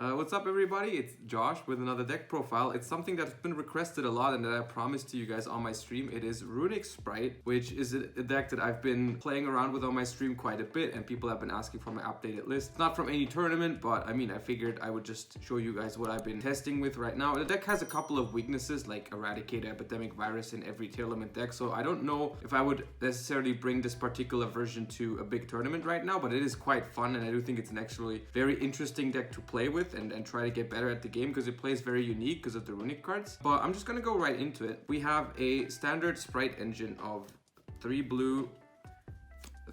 What's up, everybody? It's Josh with another deck profile. It's something that's been requested a lot and that I promised to you guys on my stream. It is Runick Spright, which is a deck that I've been playing around with on my stream quite a bit, and people have been asking for my updated list. It's not from any tournament, but I mean, I figured I would just show you guys what I've been testing with right now. The deck has a couple of weaknesses, like Eradicate Epidemic Virus in every tournament deck, so I don't know if I would necessarily bring this particular version to a big tournament right now, but it is quite fun, and I do think it's an actually very interesting deck to play with and try to get better at the game because it plays very unique because of the Runic cards. But I'm just gonna go right into it. We have a standard Sprite engine of 3 blue,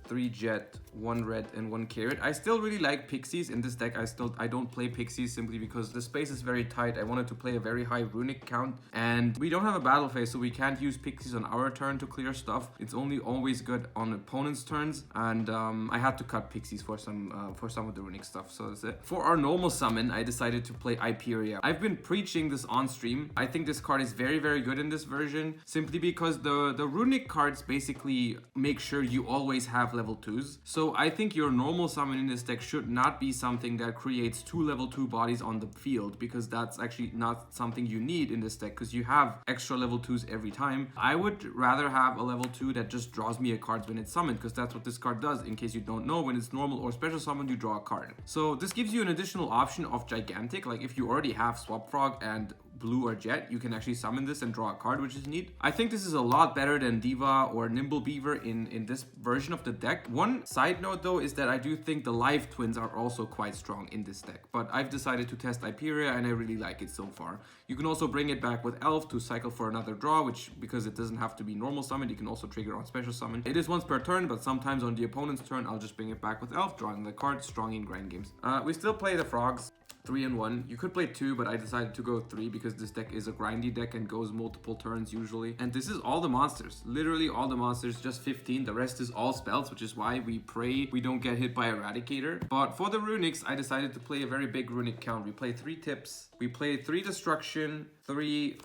3 jet, 1 red, and 1 carrot. I still really like pixies in this deck. I don't play pixies simply because the space is very tight. I wanted to play a very high runic count, and we don't have a battle phase, so we can't use pixies on our turn to clear stuff. It's only always good on opponent's turns, and I had to cut pixies for some of the runic stuff. So that's it. For our normal summon, I decided to play Hyperia. I've been preaching this on stream. I think this card is very, very good in this version, simply because the runic cards basically make sure you always have level 2s. So I think your normal summon in this deck should not be something that creates 2 level 2 bodies on the field, because that's actually not something you need in this deck because you have extra level 2s every time. I would rather have a level 2 that just draws me a card when it's summoned, because that's what this card does. In case you don't know, when it's normal or special summon, you draw a card. So this gives you an additional option of gigantic. Like if you already have Swap Frog and blue or jet, you can actually summon this and draw a card, which is neat. I think this is a lot better than Diva or Nimble Beaver in this version of the deck. One side note though is that I do think the live twins are also quite strong in this deck, but I've decided to test Hyperia and I really like it so far. You can also bring it back with Elf to cycle for another draw, which, because it doesn't have to be normal summon, you can also trigger on special summon. It is once per turn, but sometimes on the opponent's turn I'll just bring it back with Elf, drawing the card, strong in grind games. We still play the frogs. 3 and 1. You could play 2, but I decided to go 3 because this deck is a grindy deck and goes multiple turns usually. And this is all the monsters. Literally all the monsters, just 15. The rest is all spells, which is why we pray we don't get hit by Eradicator. But for the Runics, I decided to play a very big runic count. We play 3 tips. We play 3 destruction, 3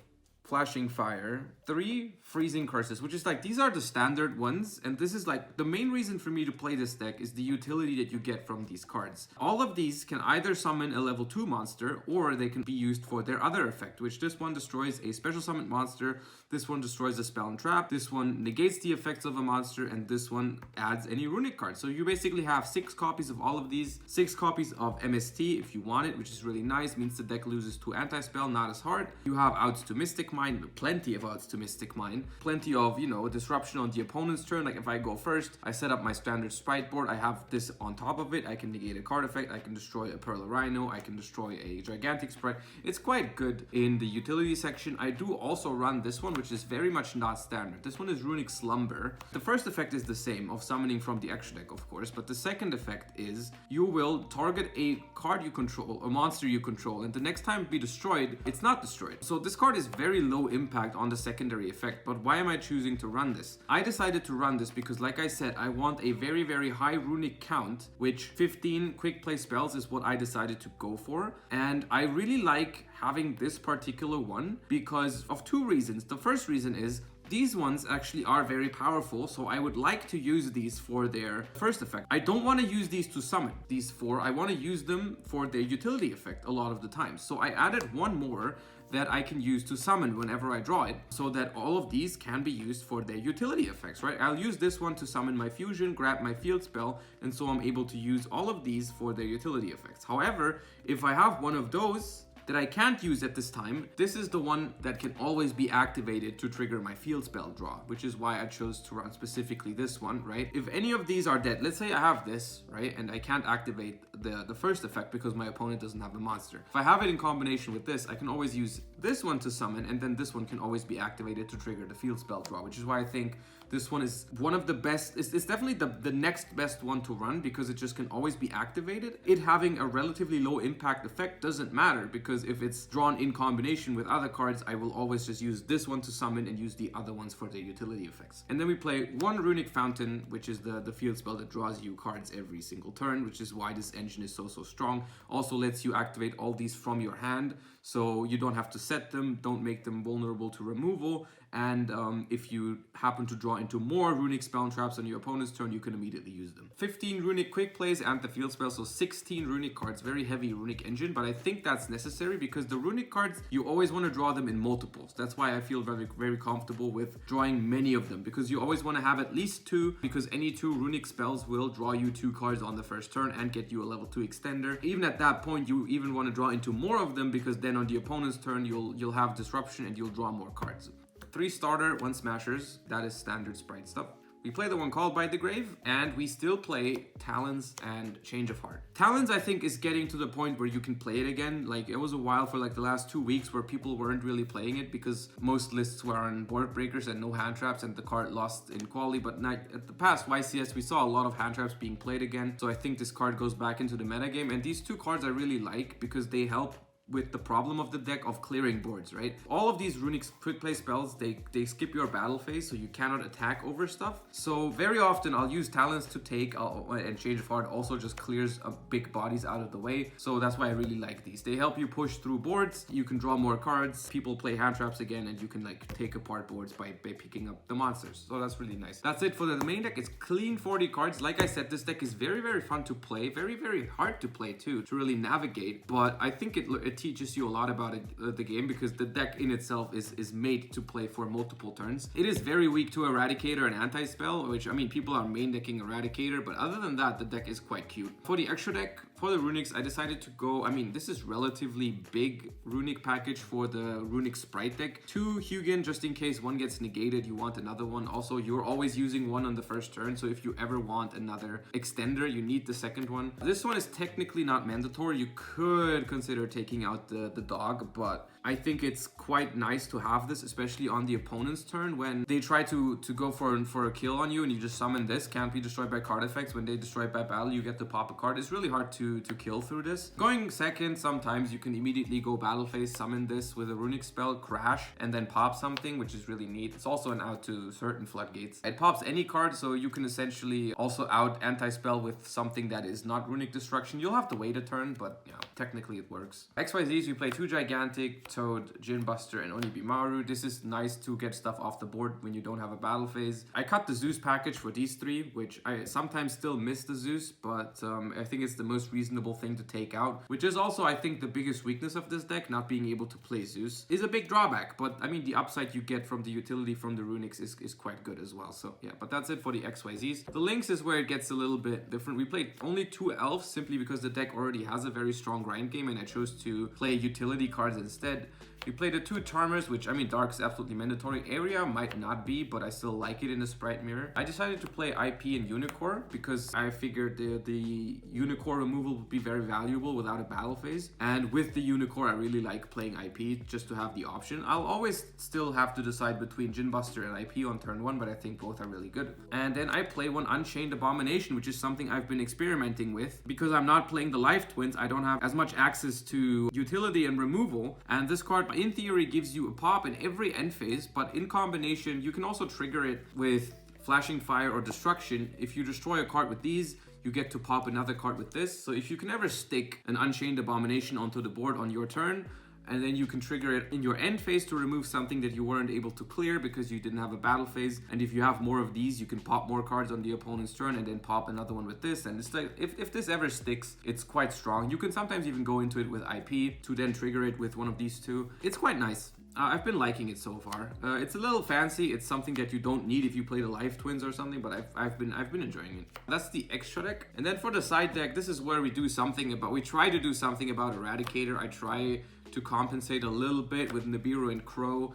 flashing fire, 3 freezing curses, which is like, these are the standard ones, and this is like the main reason for me to play this deck is the utility that you get from these cards. All of these can either summon a level 2 monster, or they can be used for their other effect, which this one destroys a special summoned monster, this one destroys a spell and trap, this one negates the effects of a monster, and this one adds any runic card. So you basically have 6 copies of all of these, 6 copies of MST if you want it, which is really nice, means the deck loses to anti-spell, not as hard. You have outs to Mystic Mind, plenty of outs to Mystic Mind, plenty of, you know, disruption on the opponent's turn. Like if I go first, I set up my standard Sprite board, I have this on top of it, I can negate a card effect, I can destroy a Pearl Rhino, I can destroy a gigantic Sprite. It's quite good in the utility section. I do also run this one, which is very much not standard. This one is Runic Slumber. The first effect is the same, of summoning from the extra deck, of course, but the second effect is you will target a card you control, a monster you control, and the next time it be destroyed, it's not destroyed. So this card is very low impact on the secondary effect. But why am I choosing to run this? I decided to run this because, like I said, I want a very, very high runic count, which 15 quick play spells is what I decided to go for. And I really like having this particular one because of 2 reasons. The first reason is these ones actually are very powerful, so I would like to use these for their first effect. I don't want to use these to summon these 4. I want to use them for their utility effect a lot of the time. So I added 1 more that I can use to summon whenever I draw it, so that all of these can be used for their utility effects, right? I'll use this one to summon my fusion, grab my field spell, and so I'm able to use all of these for their utility effects. However, if I have one of those that I can't use at this time, this is the one that can always be activated to trigger my field spell draw, which is why I chose to run specifically this one, right? If any of these are dead, let's say I have this, right, and I can't activate the first effect because my opponent doesn't have a monster. If I have it in combination with this, I can always use this one to summon, and then this one can always be activated to trigger the field spell draw, which is why I think this one is one of the best. It's definitely the next best one to run because it just can always be activated. It having a relatively low impact effect doesn't matter because if it's drawn in combination with other cards, I will always just use this one to summon and use the other ones for their utility effects. And then we play 1 Runic Fountain, which is the field spell that draws you cards every single turn, which is why this engine is so strong. Also lets you activate all these from your hand, so you don't have to set them, don't make them vulnerable to removal, and if you happen to draw into more Runic spell traps on your opponent's turn, you can immediately use them. 15 Runic quick plays and the field spell, so 16 Runic cards. Very heavy Runic engine, but I think that's necessary because the Runic cards, you always want to draw them in multiples. That's why I feel very comfortable with drawing many of them, because you always want to have at least 2, because any 2 Runic spells will draw you 2 cards on the first turn and get you a level 2 extender. Even at that point, you even want to draw into more of them, because then on the opponent's turn you'll have disruption and you'll draw more cards. 3 starter, 1 smashers. That is standard Sprite stuff. We play the one called by the grave, and we still play Talons and Change of Heart. Talons, I think, is getting to the point where you can play it again. Like, it was a while for like the last 2 weeks where people weren't really playing it because most lists were on board breakers and no hand traps, and the card lost in quality. But at the past YCS, we saw a lot of hand traps being played again. So I think this card goes back into the metagame, and these 2 cards I really like because they help with the problem of the deck of clearing boards, right? All of these Runic quick play spells, they skip your battle phase, so you cannot attack over stuff. So very often I'll use Talents to take, and Change of Heart also just clears big bodies out of the way. So that's why I really like these. They help you push through boards, you can draw more cards, people play hand traps again, and you can like take apart boards by picking up the monsters. So that's really nice. That's it for the main deck. It's clean 40 cards. Like I said, this deck is very fun to play, very hard to play too, to really navigate, but I think it teaches you a lot about the game, because the deck in itself is made to play for multiple turns. It is very weak to Eradicator and Anti-Spell, which, I mean, people are main decking Eradicator, but other than that, the deck is quite cute. For the extra deck, for the Runics, I decided to go, I mean, this is relatively big Runic package for the Runick Spright deck. 2 Hugin, just in case one gets negated, you want another one. Also, you're always using one on the first turn, so if you ever want another extender, you need the second one. This one is technically not mandatory. You could consider taking out the dog, but I think it's quite nice to have this, especially on the opponent's turn when they try to go for a kill on you and you just summon this. Can't be destroyed by card effects. When they destroy by battle, you get to pop a card. It's really hard to kill through this. Going second, sometimes you can immediately go battle phase, summon this with a Runic spell, crash, and then pop something, which is really neat. It's also an out to certain floodgates. It pops any card, so you can essentially also out anti-spell with something that is not Runic destruction. You'll have to wait a turn, but you know, technically it works. XYZs, we play 2 Gigantic, Toad, Djinn Buster, and Onibimaru. This is nice to get stuff off the board when you don't have a battle phase. I cut the Zeus package for these 3, which I sometimes still miss the Zeus, but I think it's the most reasonable thing to take out, which is also, I think, the biggest weakness of this deck. Not being able to play Zeus is a big drawback, but I mean, the upside you get from the utility from the Runics is quite good as well. So yeah, but that's it for the XYZs. The Lynx is where it gets a little bit different. We played only 2 Elves simply because the deck already has a very strong grind game, and I chose to play utility cards instead. We played the 2 Charmers, which, I mean, Dark is absolutely mandatory. Area might not be, but I still like it in the Sprite Mirror. I decided to play IP and Unicorn because I figured the Unicorn removal would be very valuable without a battle phase. And with the Unicorn, I really like playing IP just to have the option. I'll always still have to decide between Djinn Buster and IP on turn 1, but I think both are really good. And then I play one Unchained Abomination, which is something I've been experimenting with. Because I'm not playing the Life Twins, I don't have as much access to utility and removal. And this card, in theory, gives you a pop in every end phase, but in combination, you can also trigger it with Flashing Fire or Destruction. If you destroy a card with these, you get to pop another card with this. So if you can ever stick an Unchained Abomination onto the board on your turn, and then you can trigger it in your end phase to remove something that you weren't able to clear because you didn't have a battle phase. And if you have more of these, you can pop more cards on the opponent's turn and then pop another one with this. And it's like, if this ever sticks, it's quite strong. You can sometimes even go into it with IP to then trigger it with one of these 2. It's quite nice. I've been liking it so far. It's a little fancy. It's something that you don't need if you play the Life Twins or something, but I've been enjoying it. That's the extra deck. And then for the side deck, this is where we try to do something about Eradicator. I try to compensate a little bit with Nibiru and Crow.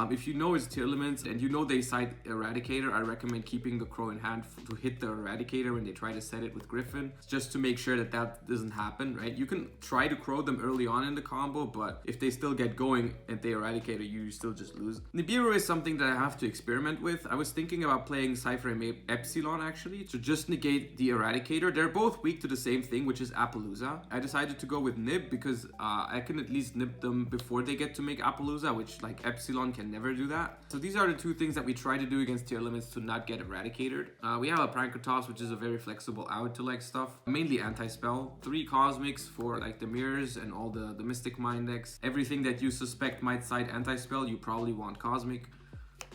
If you know its tier limits and you know they side Eradicator, I recommend keeping the Crow in hand to hit the Eradicator when they try to set it with Griffin, just to make sure that that doesn't happen, right? You can try to Crow them early on in the combo, but if they still get going and they Eradicator, you still just lose. Nibiru is something that I have to experiment with. I was thinking about playing Cypher and Epsilon actually to just negate the Eradicator. They're both weak to the same thing, which is Appaloosa. I decided to go with Nib because I can at least nib them before they get to make Appaloosa, which like Epsilon can never do that. So these are the 2 things that we try to do against tier limits to not get eradicated. We have a Prankertops, which is a very flexible out to like stuff, mainly anti-spell. 3 Cosmics for like the mirrors and all the Mystic Mind decks. Everything that you suspect might side anti-spell, you probably want Cosmic.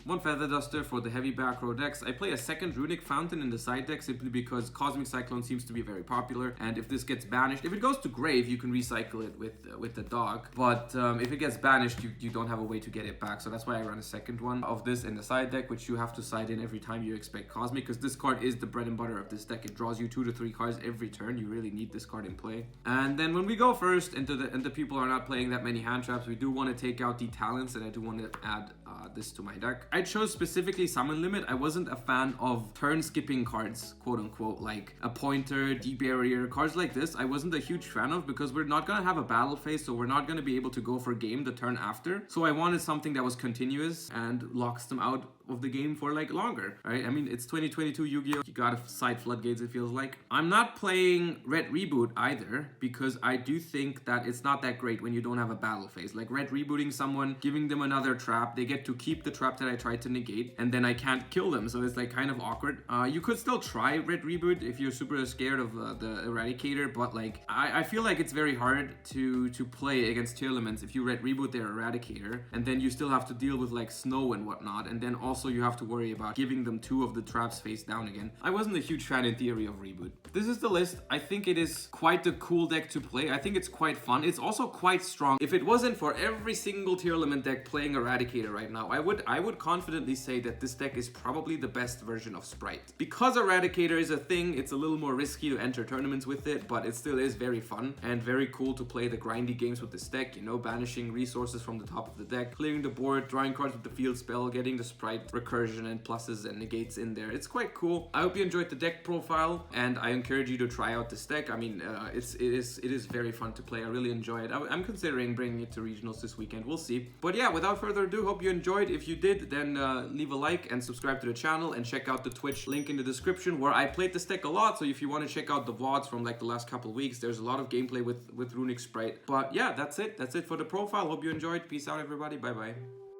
1 Feather Duster for the heavy back row decks. I play a second Runic Fountain in the side deck simply because Cosmic Cyclone seems to be very popular, and if this gets banished, if it goes to grave, you can recycle it with the dog, but if it gets banished, you don't have a way to get it back, so that's why I run a second one of this in the side deck, which you have to side in every time you expect Cosmic, because this card is the bread and butter of this deck. It draws you 2 to 3 cards every turn. You really need this card in play. And then when we go first and the people are not playing that many hand traps, we do want to take out the talents, and I do want to add this to my deck. I chose specifically Summon Limit. I wasn't a fan of turn skipping cards, quote unquote, like a pointer, deep barrier, cards like this. I wasn't a huge fan of because we're not gonna have a battle phase, so we're not gonna be able to go for game the turn after. So I wanted something that was continuous and locks them out of the game for like longer, right? I mean, it's 2022 Yu-Gi-Oh! You gotta side floodgates, it feels like. I'm not playing Red Reboot either because I do think that it's not that great when you don't have a battle phase. Like Red Rebooting someone, giving them another trap, they get to keep the trap that I tried to negate, and then I can't kill them, so it's like kind of awkward. You could still try Red Reboot if you're super scared of the Eradicator, but like I feel like it's very hard to play against tier elements if you Red Reboot their Eradicator, and then you still have to deal with like snow and whatnot, and then also you have to worry about giving them 2 of the traps face down again. I wasn't a huge fan in theory of Reboot. This is the list. I think it is quite a cool deck to play. I think it's quite fun. It's also quite strong. If it wasn't for every single tier element deck playing Eradicator right now, I would confidently say that this deck is probably the best version of Spright. Because Eradicator is a thing, it's a little more risky to enter tournaments with it, but it still is very fun and very cool to play the grindy games with this deck, you know, banishing resources from the top of the deck, clearing the board, drawing cards with the field spell, getting the Spright recursion and pluses and negates in there. It's quite cool. I hope you enjoyed the deck profile, and I encourage you to try out this deck. I mean, it is very fun to play. I really enjoy it. I'm considering bringing it to regionals this weekend. We'll see. But yeah, without further ado, hope you enjoyed. If you did, then leave a like and subscribe to the channel, and check out the Twitch link in the description where I played this deck a lot. So if you want to check out the VODs from like the last couple of weeks, there's a lot of gameplay with Runick Spright. But yeah, that's it. That's it for the profile. Hope you enjoyed. Peace out, everybody. Bye bye.